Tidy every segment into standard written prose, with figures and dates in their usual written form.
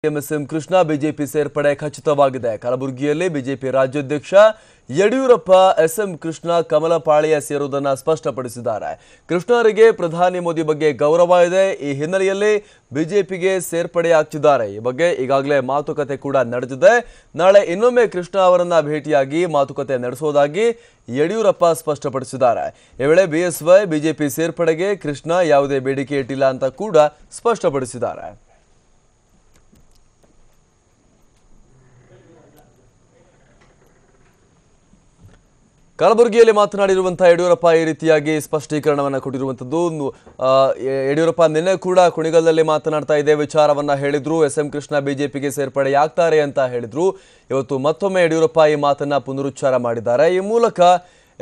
MSM Krishna BJP ಸೇರ್ಪಡೆ ಖಚಿತವಾಗಿದೆ. ಕಲಬುರಗಿಯಲ್ಲಿ ಬಿಜೆಪಿ ರಾಜ್ಯಾಧ್ಯಕ್ಷ ಯಡಿಯೂರಪ್ಪ ಎಸ್ಎಂ ಕೃಷ್ಣ ಕಮಲ ಪಾಳೆಯ ಸೇರುವುದನ್ನು ಸ್ಪಷ್ಟಪಡಿಸಿದ್ದಾರೆ. ಕೃಷ್ಣರಿಗೆ ಪ್ರಧಾನಿ ಮೋದಿ ಬಗ್ಗೆ ಗೌರವ ಇದೆ. ಈ ಹಿನ್ನೆಲೆಯಲ್ಲಿ ಬಿಜೆಪಿಗೆ ಸೇರ್ಪಡೆಯಾಗ್ತಿದ್ದಾರೆ. ಈ ಬಗ್ಗೆ ಈಗಾಗಲೇ ಮಾತುಕತೆ ಕೂಡ ನಡೆದಿದೆ. ನಾಳೆ ಇನ್ನೊಮ್ಮೆ ಕೃಷ್ಣ ಅವರನ್ನ ಭೇಟಿಯಾಗಿ ಮಾತುಕತೆ ನಡೆಸುವುದಾಗಿ ಯಡಿಯೂರಪ್ಪ ಸ್ಪಷ್ಟಪಡಿಸಿದ್ದಾರೆ. ಈ ವೇಳೆ ಬಿಎಸ್ವೈ ಬಿಜೆಪಿ ಸೇರ್ಪಡೆಗೆ ಕೃಷ್ಣ ಯಾವುದೇ ಬೇಡಿಕೆ ಇಟ್ಟಿಲ್ಲ ಅಂತ ಕೂಡ ಸ್ಪಷ್ಟಪಡಿಸಿದ್ದಾರೆ. ಕಲಬುರಗಿಯಲ್ಲಿ ಮಾತನಾಡಿರುವಂತಹ ಯಡಿಯೂರಪ್ಪ ಈ ರೀತಿಯಾಗಿ ಸ್ಪಷ್ಟೀಕರಣವನ್ನು ಕೊಟ್ಟಿರುವಂತದ್ದು. ಯಡಿಯೂರಪ್ಪ ನಿನ್ನೆ ಕೂಡ ಕುಣಿಗಲ್ನಲ್ಲಿ ಮಾತನಾಡ್ತಾ ಇದೇ ವಿಚಾರವನ್ನ ಹೇಳಿದ್ರು. ಎಸ್ಎಂ ಕೃಷ್ಣ ಬಿಜೆಪಿಗೆ ಸೇರ್ಪಡೆಯಾಗ್ತಾರೆ ಅಂತ ಹೇಳಿದ್ರು. ಇವತ್ತು ಮತ್ತೊಮ್ಮೆ ಯಡಿಯೂರಪ್ಪ ಈ ಮಾತನ್ನ ಪುನರುಚ್ಚಾರ ಮಾಡಿದ್ದಾರೆ. ಈ ಮೂಲಕ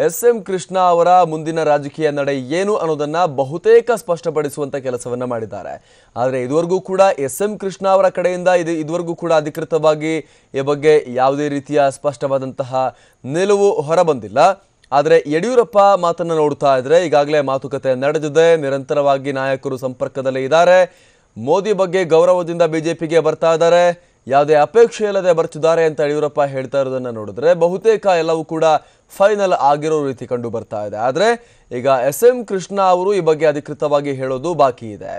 ಎಸ್ಎಂ ಕೃಷ್ಣ ಅವರ ಮುಂದಿನ ರಾಜಕೀಯ ನಡೆ ಏನು ಅನ್ನೋದನ್ನ ಬಹುತೇಕ ಸ್ಪಷ್ಟಪಡಿಸುವಂತ ಕೆಲಸವನ್ನ ಮಾಡಿದ್ದಾರೆ. ಆದರೆ ಇದುವರೆಗೂ ಕೂಡ ಎಸ್ಎಂ ಕೃಷ್ಣ ಅವರ ಕಡೆಯಿಂದ ಇದುವರೆಗೂ ಕೂಡ ಅಧಿಕೃತವಾಗಿ ಈ ಬಗ್ಗೆ ಯಾವುದೇ ರೀತಿಯ ಸ್ಪಷ್ಟವಾದಂತಹ ನಿಲುವು ಹೊರಬಂದಿಲ್ಲ. ಆದರೆ ಯಡಿಯೂರಪ್ಪ ಮಾತನ್ನ ನೋಡ್ತಾ ಇದ್ರೆ ಈಗಾಗಲೇ ಮಾತುಕತೆ ನಡೆದಿದೆ. ನಿರಂತರವಾಗಿ ನಾಯಕರು ಸಂಪರ್ಕದಲ್ಲೇ ಇದ್ದಾರೆ. ಮೋದಿ ಬಗ್ಗೆ ಗೌರವದಿಂದ ಬಿಜೆಪಿಗೆ ಬರ್ತಾ ಇದ್ದಾರೆ. ಯಾವುದೇ ಅಪೇಕ್ಷೆ ಇಲ್ಲದೆ ಬರ್ತಿದ್ದಾರೆ ಅಂತ ಯಡಿಯೂರಪ್ಪ ಹೇಳ್ತಾ ಇರೋದನ್ನ ನೋಡಿದ್ರೆ ಬಹುತೇಕ ಎಲ್ಲವೂ ಕೂಡ ಫೈನಲ್ ಆಗಿರೋ ರೀತಿ ಕಂಡು ಬರ್ತಾ ಇದೆ. ಆದರೆ ಈಗ ಎಸ್ಎಂ ಕೃಷ್ಣ ಅವರು ಈ ಬಗ್ಗೆ ಅಧಿಕೃತವಾಗಿ ಹೇಳೋದು ಬಾಕಿ ಇದೆ.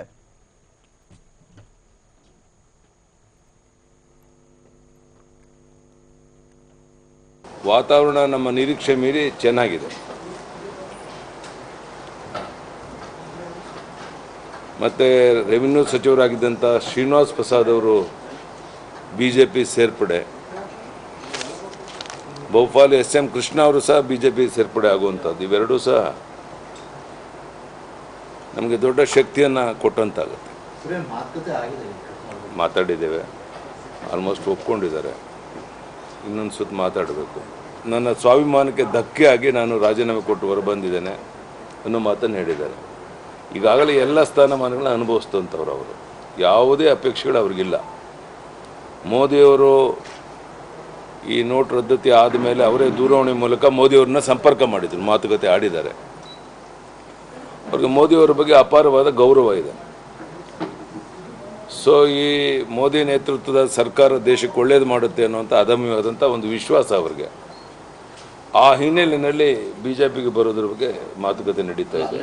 ವಾತಾವರಣ ನಮ್ಮ ನಿರೀಕ್ಷೆ ಮೀರಿ ಚೆನ್ನಾಗಿದೆ. ಮತ್ತೆ ರೆವಿನ್ಯೂ ಸಚಿವರಾಗಿದ್ದಂಥ ಶ್ರೀನಿವಾಸ್ ಪ್ರಸಾದ್ ಅವರು ಬಿಜೆಪಿ ಸೇರ್ಪಡೆ, ಬಹುಪಾಲು ಎಸ್ಎಂ ಕೃಷ್ಣ ಅವರು ಸಹ ಬಿಜೆಪಿ ಸೇರ್ಪಡೆ ಆಗುವಂಥದ್ದು, ಇವೆರಡೂ ಸಹ ನಮಗೆ ದೊಡ್ಡ ಶಕ್ತಿಯನ್ನು ಕೊಟ್ಟಂತಾಗುತ್ತೆ. ಮಾತಾಡಿದ್ದೇವೆ, ಆಲ್ಮೋಸ್ಟ್ ಒಪ್ಕೊಂಡಿದ್ದಾರೆ. ಇನ್ನೊಂದು ಸುತ್ತ ಮಾತಾಡಬೇಕು. ನನ್ನ ಸ್ವಾಭಿಮಾನಕ್ಕೆ ಧಕ್ಕೆ ಆಗಿ ನಾನು ರಾಜೀನಾಮೆ ಕೊಟ್ಟು ಹೊರಬಂದಿದ್ದೇನೆ ಅನ್ನೋ ಮಾತನ್ನು ಹೇಳಿದ್ದಾರೆ. ಈಗಾಗಲೇ ಎಲ್ಲ ಸ್ಥಾನಮಾನಗಳನ್ನ ಅನುಭವಿಸ್ತಂಥವ್ರು ಅವರು. ಯಾವುದೇ ಅಪೇಕ್ಷೆಗಳು ಅವ್ರಿಗಿಲ್ಲ. ಮೋದಿಯವರು ಈ ನೋಟ್ ರದ್ದತಿ ಆದಮೇಲೆ ಅವರೇ ದೂರವಾಣಿ ಮೂಲಕ ಮೋದಿಯವ್ರನ್ನ ಸಂಪರ್ಕ ಮಾಡಿದರು, ಮಾತುಕತೆ ಆಡಿದ್ದಾರೆ. ಅವ್ರಿಗೆ ಮೋದಿಯವರ ಬಗ್ಗೆ ಅಪಾರವಾದ ಗೌರವ ಇದೆ. ಸೊ ಈ ಮೋದಿ ನೇತೃತ್ವದ ಸರ್ಕಾರ ದೇಶಕ್ಕೆ ಒಳ್ಳೇದು ಮಾಡುತ್ತೆ ಅನ್ನುವಂಥ ಅದಮ್ಯವಾದಂಥ ಒಂದು ವಿಶ್ವಾಸ ಅವ್ರಿಗೆ. ಆ ಹಿನ್ನೆಲೆಯಲ್ಲಿ ಬಿಜೆಪಿಗೆ ಬರೋದ್ರ ಬಗ್ಗೆ ಮಾತುಕತೆ ನಡೀತಾ ಇದೆ.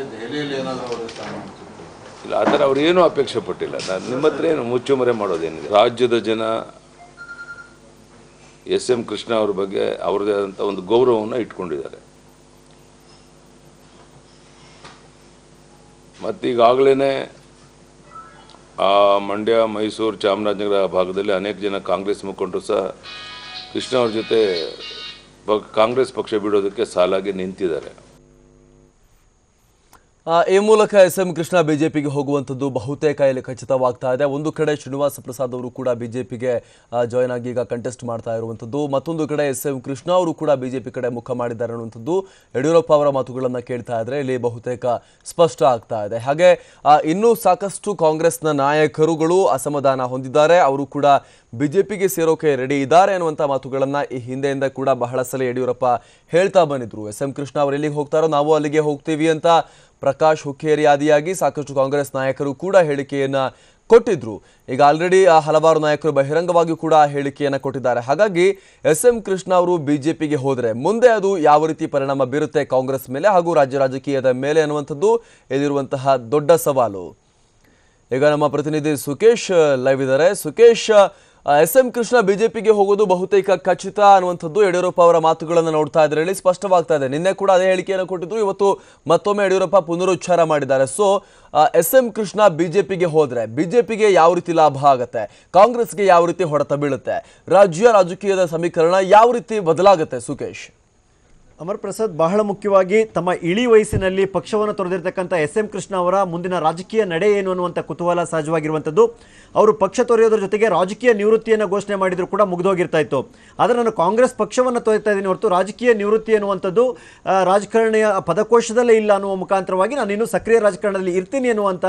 ಇಲ್ಲ, ಆ ಥರ ಅವ್ರು ಏನೂ ಅಪೇಕ್ಷೆ ಪಟ್ಟಿಲ್ಲ. ನಾನು ನಿಮ್ಮ ಹತ್ರ ಏನು ಮುಚ್ಚುಮರೆ ಮಾಡೋದೇನಿದೆ. ರಾಜ್ಯದ ಜನ ಎಸ್ಎಂ ಕೃಷ್ಣ ಅವ್ರ ಬಗ್ಗೆ ಅವ್ರದ್ದೇ ಆದಂಥ ಒಂದು ಗೌರವವನ್ನು ಇಟ್ಕೊಂಡಿದ್ದಾರೆ. ಮತ್ತೀಗಾಗಲೇ ಆ ಮಂಡ್ಯ, ಮೈಸೂರು, ಚಾಮರಾಜನಗರ ಭಾಗದಲ್ಲಿ ಅನೇಕ ಜನ ಕಾಂಗ್ರೆಸ್ ಮುಖಂಡರು ಸಹ ಕೃಷ್ಣ ಅವ್ರ ಜೊತೆ ಕಾಂಗ್ರೆಸ್ ಪಕ್ಷ ಬಿಡೋದಕ್ಕೆ ಸಾಲಾಗಿ ನಿಂತಿದ್ದಾರೆ. ಈ ಮೂಲಕ ಎಸ್ಎಂ ಕೃಷ್ಣ ಬಿಜೆಪಿಗೆ ಹೋಗುವಂಥದ್ದು ಬಹುತೇಕ ಇಲ್ಲಿ ಖಚಿತವಾಗ್ತಾ ಇದೆ. ಒಂದು ಕಡೆ ಶ್ರೀನಿವಾಸ ಪ್ರಸಾದ್ ಅವರು ಕೂಡ ಬಿಜೆಪಿಗೆ ಜಾಯ್ನ್ ಆಗಿ ಈಗ ಕಂಟೆಸ್ಟ್ ಮಾಡ್ತಾ ಇರುವಂಥದ್ದು, ಮತ್ತೊಂದು ಕಡೆ ಎಸ್ಎಂ ಕೃಷ್ಣ ಅವರು ಕೂಡ ಬಿಜೆಪಿ ಕಡೆ ಮುಖ ಮಾಡಿದ್ದಾರೆ ಅನ್ನುವಂಥದ್ದು ಯಡಿಯೂರಪ್ಪ ಅವರ ಮಾತುಗಳನ್ನು ಕೇಳ್ತಾ ಇದ್ರೆ ಇಲ್ಲಿ ಬಹುತೇಕ ಸ್ಪಷ್ಟ ಆಗ್ತಾ ಇದೆ. ಹಾಗೆ ಇನ್ನೂ ಸಾಕಷ್ಟು ಕಾಂಗ್ರೆಸ್ನ ನಾಯಕರುಗಳು ಅಸಮಾಧಾನ ಹೊಂದಿದ್ದಾರೆ. ಅವರು ಕೂಡ ಬಿಜೆಪಿಗೆ ಸೇರೋಕೆ ರೆಡಿ ಇದ್ದಾರೆ ಅನ್ನುವಂಥ ಮಾತುಗಳನ್ನು ಈ ಹಿಂದೆಯಿಂದ ಕೂಡ ಬಹಳ ಸಲ ಯಡಿಯೂರಪ್ಪ ಹೇಳ್ತಾ ಬಂದಿದ್ರು. ಎಸ್ಎಂ ಕೃಷ್ಣ ಅವರು ಎಲ್ಲಿಗೆ ಹೋಗ್ತಾರೋ ನಾವು ಅಲ್ಲಿಗೆ ಹೋಗ್ತೀವಿ ಅಂತ ಪ್ರಕಾಶ್ ಹುಕ್ಕೇರಿ ಆದಿಯಾಗಿ ಸಾಕಷ್ಟು ಕಾಂಗ್ರೆಸ್ ನಾಯಕರು ಕೂಡ ಹೇಳಿಕೆಯನ್ನ ಕೊಟ್ಟಿದ್ರು. ಈಗ ಆಲ್ರೆಡಿ ಹಲವಾರು ನಾಯಕರು ಬಹಿರಂಗವಾಗಿ ಕೂಡ ಹೇಳಿಕೆಯನ್ನು ಕೊಟ್ಟಿದ್ದಾರೆ. ಹಾಗಾಗಿ ಎಸ್ಎಂ ಕೃಷ್ಣ ಅವರು ಬಿಜೆಪಿಗೆ ಹೋದರೆ ಮುಂದೆ ಅದು ಯಾವ ರೀತಿ ಪರಿಣಾಮ ಬೀರುತ್ತೆ ಕಾಂಗ್ರೆಸ್ ಮೇಲೆ ಹಾಗೂ ರಾಜ್ಯ ರಾಜಕೀಯದ ಮೇಲೆ ಅನ್ನುವಂಥದ್ದು ಇಲ್ಲಿರುವಂತಹ ದೊಡ್ಡ ಸವಾಲು. ಈಗ ನಮ್ಮ ಪ್ರತಿನಿಧಿ ಸುಕೇಶ್ ಲೈವ್ ಇದ್ದಾರೆ. ಸುಕೇಶ್, ಎಸ್ಎಂ ಕೃಷ್ಣ ಬಿಜೆಪಿಗೆ ಹೋಗೋದು ಬಹುತೇಕ ಖಚಿತ ಅನ್ನುವಂಥದ್ದು ಯಡಿಯೂರಪ್ಪ ಅವರ ಮಾತುಗಳನ್ನು ನೋಡ್ತಾ ಇದ್ರೆ ಹೇಳಿ ಸ್ಪಷ್ಟವಾಗ್ತಾ ಇದೆ. ನಿನ್ನೆ ಕೂಡ ಅದೇ ಹೇಳಿಕೆಯನ್ನು ಕೊಟ್ಟಿದ್ರು, ಇವತ್ತು ಮತ್ತೊಮ್ಮೆ ಯಡಿಯೂರಪ್ಪ ಪುನರುಚ್ಚಾರ ಮಾಡಿದ್ದಾರೆ. ಸೊ ಎಸ್ಎಂ ಕೃಷ್ಣ ಬಿಜೆಪಿಗೆ ಹೋದ್ರೆ ಬಿಜೆಪಿಗೆ ಯಾವ ರೀತಿ ಲಾಭ ಆಗುತ್ತೆ, ಕಾಂಗ್ರೆಸ್ಗೆ ಯಾವ ರೀತಿ ಹೊಡೆತ ಬೀಳುತ್ತೆ, ರಾಜ್ಯ ರಾಜಕೀಯದ ಸಮೀಕರಣ ಯಾವ ರೀತಿ ಬದಲಾಗುತ್ತೆ? ಸುಕೇಶ್. ಅಮರ್ ಪ್ರಸಾದ್, ಬಹಳ ಮುಖ್ಯವಾಗಿ ತಮ್ಮ ಇಳಿ ವಯಸ್ಸಿನಲ್ಲಿ ಪಕ್ಷವನ್ನು ತೊರೆದಿರ್ತಕ್ಕಂಥ ಎಸ್ಎಂ ಕೃಷ್ಣ ಅವರ ಮುಂದಿನ ರಾಜಕೀಯ ನಡೆ ಏನು ಅನ್ನುವಂಥ ಕುತೂಹಲ ಸಹಜವಾಗಿರುವಂಥದ್ದು. ಅವರು ಪಕ್ಷ ತೊರೆಯೋದ್ರ ಜೊತೆಗೆ ರಾಜಕೀಯ ನಿವೃತ್ತಿಯನ್ನು ಘೋಷಣೆ ಮಾಡಿದ್ರು ಕೂಡ ಮುಗಿದೋಗಿರ್ತಾ ಇತ್ತು. ಆದರೆ ನಾನು ಕಾಂಗ್ರೆಸ್ ಪಕ್ಷವನ್ನು ತೊರೆತಾ ಇದ್ದೀನಿ ಹೊರತು ರಾಜಕೀಯ ನಿವೃತ್ತಿ ಅನ್ನುವಂಥದ್ದು ರಾಜಕಾರಣಿಯ ಪದಕೋಶದಲ್ಲೇ ಇಲ್ಲ ಅನ್ನುವ ಮುಖಾಂತರವಾಗಿ ನಾನು ಇನ್ನೂ ಸಕ್ರಿಯ ರಾಜಕಾರಣದಲ್ಲಿ ಇರ್ತೀನಿ ಅನ್ನುವಂಥ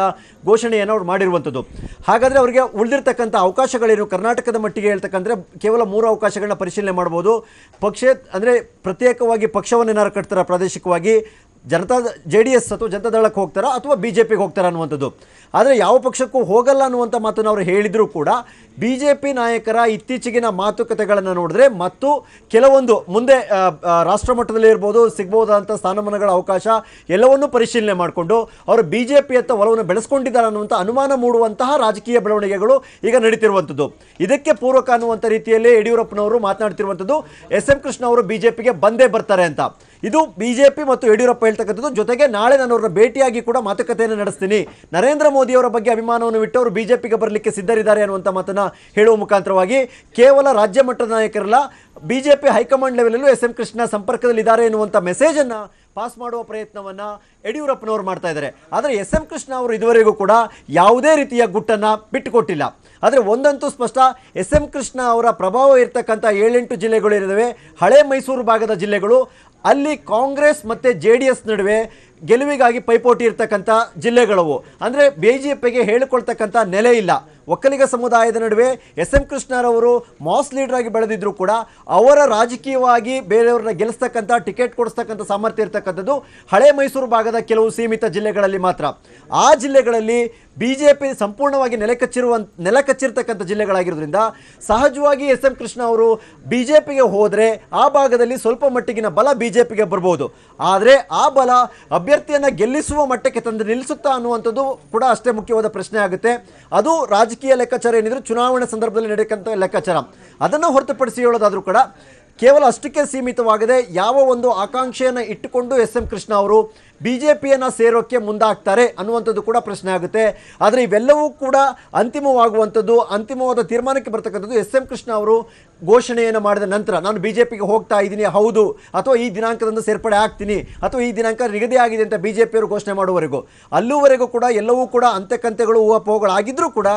ಘೋಷಣೆಯನ್ನು ಅವ್ರು ಮಾಡಿರುವಂಥದ್ದು. ಹಾಗಾದರೆ ಅವರಿಗೆ ಉಳಿದಿರ್ತಕ್ಕಂಥ ಅವಕಾಶಗಳೇನು? ಕರ್ನಾಟಕದ ಮಟ್ಟಿಗೆ ಹೇಳ್ತಕ್ಕಂದ್ರೆ ಕೇವಲ 3 ಅವಕಾಶಗಳನ್ನ ಪರಿಶೀಲನೆ ಮಾಡ್ಬೋದು. ಪಕ್ಷ ಅಂದರೆ ಪ್ರತ್ಯೇಕವಾಗಿ ಪಕ್ಷವನ್ನೇನಾರು ಕಟ್ತಾರೆ ಪ್ರಾದೇಶಿಕವಾಗಿ, JDS ಅಥವಾ ಜನತಾದಳಕ್ಕೆ ಹೋಗ್ತಾರಾ ಅಥವಾ BJPಗೆ ಹೋಗ್ತಾರಾ ಅನ್ನುವಂಥದ್ದು. ಆದರೆ ಯಾವ ಪಕ್ಷಕ್ಕೂ ಹೋಗಲ್ಲ ಅನ್ನುವಂಥ ಮಾತನ್ನು ಅವರು ಹೇಳಿದರೂ ಕೂಡ BJP ನಾಯಕರ ಇತ್ತೀಚೆಗಿನ ಮಾತುಕತೆಗಳನ್ನು ನೋಡಿದ್ರೆ ಮತ್ತು ಕೆಲವೊಂದು ಮುಂದೆ ರಾಷ್ಟ್ರ ಮಟ್ಟದಲ್ಲಿ ಇರ್ಬೋದು ಸಿಗ್ಬೋದಂಥ ಸ್ಥಾನಮಾನಗಳ ಅವಕಾಶ ಎಲ್ಲವನ್ನೂ ಪರಿಶೀಲನೆ ಮಾಡಿಕೊಂಡು ಅವರು BJPಯತ್ತ ಒಲವನ್ನು ಬೆಳೆಸ್ಕೊಂಡಿದ್ದಾರೆ ಅನ್ನುವಂಥ ಅನುಮಾನ ಮೂಡುವಂತಹ ರಾಜಕೀಯ ಬೆಳವಣಿಗೆಗಳು ಈಗ ನಡೀತಿರುವಂಥದ್ದು. ಇದಕ್ಕೆ ಪೂರಕ ಅನ್ನುವಂಥ ರೀತಿಯಲ್ಲಿ ಯಡಿಯೂರಪ್ಪನವರು ಮಾತನಾಡ್ತಿರುವಂಥದ್ದು SM ಕೃಷ್ಣ ಅವರು BJPಗೆ ಬಂದೇ ಬರ್ತಾರೆ ಅಂತ. ಇದು BJP ಮತ್ತು ಯಡಿಯೂರಪ್ಪ ಹೇಳ್ತಕ್ಕಂಥದ್ದು. ಜೊತೆಗೆ ನಾಳೆ ನಾನು ಅವರ ಭೇಟಿಯಾಗಿ ಕೂಡ ಮಾತುಕತೆಯನ್ನು ನಡೆಸ್ತೀನಿ, ನರೇಂದ್ರ ಮೋದಿ ಅವರ ಬಗ್ಗೆ ಅಭಿಮಾನವನ್ನು ಬಿಟ್ಟು ಅವರು BJPಗೆ ಬರಲಿಕ್ಕೆ ಸಿದ್ಧರಿದ್ದಾರೆ ಅನ್ನುವಂಥ ಮಾತನ್ನು ಹೇಳುವ ಮುಖಾಂತರವಾಗಿ ಕೇವಲ ರಾಜ್ಯ ಮಟ್ಟದ ನಾಯಕರಲ್ಲ BJP ಹೈಕಮಾಂಡ್ ಲೆವೆಲಲ್ಲೂ SM ಕೃಷ್ಣ ಸಂಪರ್ಕದಲ್ಲಿದ್ದಾರೆ ಎನ್ನುವಂಥ ಮೆಸೇಜನ್ನು ಪಾಸ್ ಮಾಡುವ ಪ್ರಯತ್ನವನ್ನು ಯಡಿಯೂರಪ್ಪನವರು ಮಾಡ್ತಾ ಇದ್ದಾರೆ. ಆದರೆ SM ಕೃಷ್ಣ ಅವರು ಇದುವರೆಗೂ ಕೂಡ ಯಾವುದೇ ರೀತಿಯ ಗುಟ್ಟನ್ನು ಬಿಟ್ಟುಕೊಟ್ಟಿಲ್ಲ. ಆದರೆ ಒಂದಂತೂ ಸ್ಪಷ್ಟ, SM ಕೃಷ್ಣ ಅವರ ಪ್ರಭಾವ ಇರತಕ್ಕಂಥ 7-8 ಜಿಲ್ಲೆಗಳು ಇರುತ್ತವೆ, ಹಳೆ ಮೈಸೂರು ಭಾಗದ ಜಿಲ್ಲೆಗಳು. ಅಲ್ಲಿ ಕಾಂಗ್ರೆಸ್ ಮತ್ತು JDS ನಡುವೆ ಗೆಲುವಿಗಾಗಿ ಪೈಪೋಟಿ ಇರ್ತಕ್ಕಂಥ ಜಿಲ್ಲೆಗಳವು. ಅಂದರೆ BJPಗೆ ಹೇಳಿಕೊಳ್ತಕ್ಕಂಥ ನೆಲೆ ಇಲ್ಲ. ಒಕ್ಕಲಿಗ ಸಮುದಾಯದ ನಡುವೆ SM ಕೃಷ್ಣರವರು ಮಾಸ್ ಲೀಡರ್ ಆಗಿ ಬೆಳೆದಿದ್ರು ಕೂಡ ಅವರ ರಾಜಕೀಯವಾಗಿ ಬೇರೆಯವ್ರನ್ನ ಗೆಲ್ಲಿಸ್ತಕ್ಕಂಥ ಟಿಕೆಟ್ ಕೊಡಿಸ್ತಕ್ಕಂಥ ಸಾಮರ್ಥ್ಯ ಇರ್ತಕ್ಕಂಥದ್ದು ಹಳೆ ಮೈಸೂರು ಭಾಗದ ಕೆಲವು ಸೀಮಿತ ಜಿಲ್ಲೆಗಳಲ್ಲಿ ಮಾತ್ರ. ಆ ಜಿಲ್ಲೆಗಳಲ್ಲಿ BJP ಸಂಪೂರ್ಣವಾಗಿ ನೆಲ ಕಚ್ಚಿರ್ತಕ್ಕಂಥ ಜಿಲ್ಲೆಗಳಾಗಿರೋದ್ರಿಂದ ಸಹಜವಾಗಿ SM ಕೃಷ್ಣ ಅವರು BJPಗೆ ಹೋದರೆ ಆ ಭಾಗದಲ್ಲಿ ಸ್ವಲ್ಪ ಮಟ್ಟಿಗಿನ ಬಲ BJPಗೆ ಬರ್ಬೋದು. ಆದರೆ ಆ ಬಲ ಅಭ್ಯರ್ಥಿಯನ್ನು ಗೆಲ್ಲಿಸುವ ಮಟ್ಟಕ್ಕೆ ತಂದು ನಿಲ್ಲಿಸುತ್ತಾ ಅನ್ನುವಂಥದ್ದು ಕೂಡ ಅಷ್ಟೇ ಮುಖ್ಯವಾದ ಪ್ರಶ್ನೆ ಆಗುತ್ತೆ. ಅದು ರಾಜಕೀಯ ಲೆಕ್ಕಾಚಾರ ಏನಿದ್ರು ಚುನಾವಣೆ ಸಂದರ್ಭದಲ್ಲಿ ನಡೆಯಕ್ಕಂಥ ಲೆಕ್ಕಾಚಾರ. ಅದನ್ನು ಹೊರತುಪಡಿಸಿ ಹೇಳೋದಾದರೂ ಕೂಡ ಕೇವಲ ಅಷ್ಟಕ್ಕೆ ಸೀಮಿತವಾಗದೆ ಯಾವ ಒಂದು ಆಕಾಂಕ್ಷೆಯನ್ನು ಇಟ್ಟುಕೊಂಡು SM ಕೃಷ್ಣ ಅವರು BJPಯನ್ನು ಸೇರೋಕ್ಕೆ ಮುಂದಾಗ್ತಾರೆ ಅನ್ನುವಂಥದ್ದು ಕೂಡ ಪ್ರಶ್ನೆ ಆಗುತ್ತೆ. ಆದರೆ ಇವೆಲ್ಲವೂ ಕೂಡ ಅಂತಿಮವಾಗುವಂಥದ್ದು, ಅಂತಿಮವಾದ ತೀರ್ಮಾನಕ್ಕೆ ಬರ್ತಕ್ಕಂಥದ್ದು SM ಕೃಷ್ಣ ಅವರು ಘೋಷಣೆಯನ್ನು ಮಾಡಿದ ನಂತರ ನಾನು BJPಗೆ ಹೋಗ್ತಾ ಇದ್ದೀನಿ ಹೌದು, ಅಥವಾ ಈ ದಿನಾಂಕದಂದು ಸೇರ್ಪಡೆ ಆಗ್ತೀನಿ, ಅಥವಾ ಈ ದಿನಾಂಕ ನಿಗದಿ ಆಗಿದೆ ಅಂತ BJPಯವರು ಘೋಷಣೆ ಮಾಡುವವರೆಗೂ ಅಲ್ಲೂವರೆಗೂ ಕೂಡ ಎಲ್ಲವೂ ಕೂಡ ಅಂತೆಕಂತೆಗಳು ಊಹಾಪೋಹಗಳಾಗಿದ್ದರೂ ಕೂಡ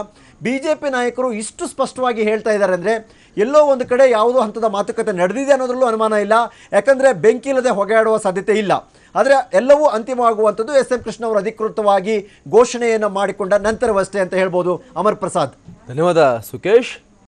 BJP ನಾಯಕರು ಇಷ್ಟು ಸ್ಪಷ್ಟವಾಗಿ ಹೇಳ್ತಾ ಇದ್ದಾರೆ ಅಂದರೆ ಎಲ್ಲೋ ಒಂದು ಕಡೆ ಯಾವುದೋ ಹಂತದ ಮಾತುಕತೆ ನಡೆದಿದೆ ಅನ್ನೋದ್ರಲ್ಲೂ ಅನುಮಾನ ಇಲ್ಲ. ಯಾಕಂದರೆ ಬೆಂಕಿ ಇಲ್ಲದೆ ಹೊಗೆಯಾಡುವ ಸಾಧ್ಯತೆ ಇಲ್ಲ. ಆದರೆ ಎಲ್ಲವೂ ಅಂತಿಮವಾಗುವಂಥದ್ದು SM ಕೃಷ್ಣ ಅವರು ಅಧಿಕೃತವಾಗಿ ಘೋಷಣೆಯನ್ನು ಮಾಡಿಕೊಂಡ ನಂತರವಷ್ಟೇ ಅಂತ ಹೇಳ್ಬೋದು. ಅಮರ್ ಪ್ರಸಾದ್, ಧನ್ಯವಾದ ಸುಕೇಶ್.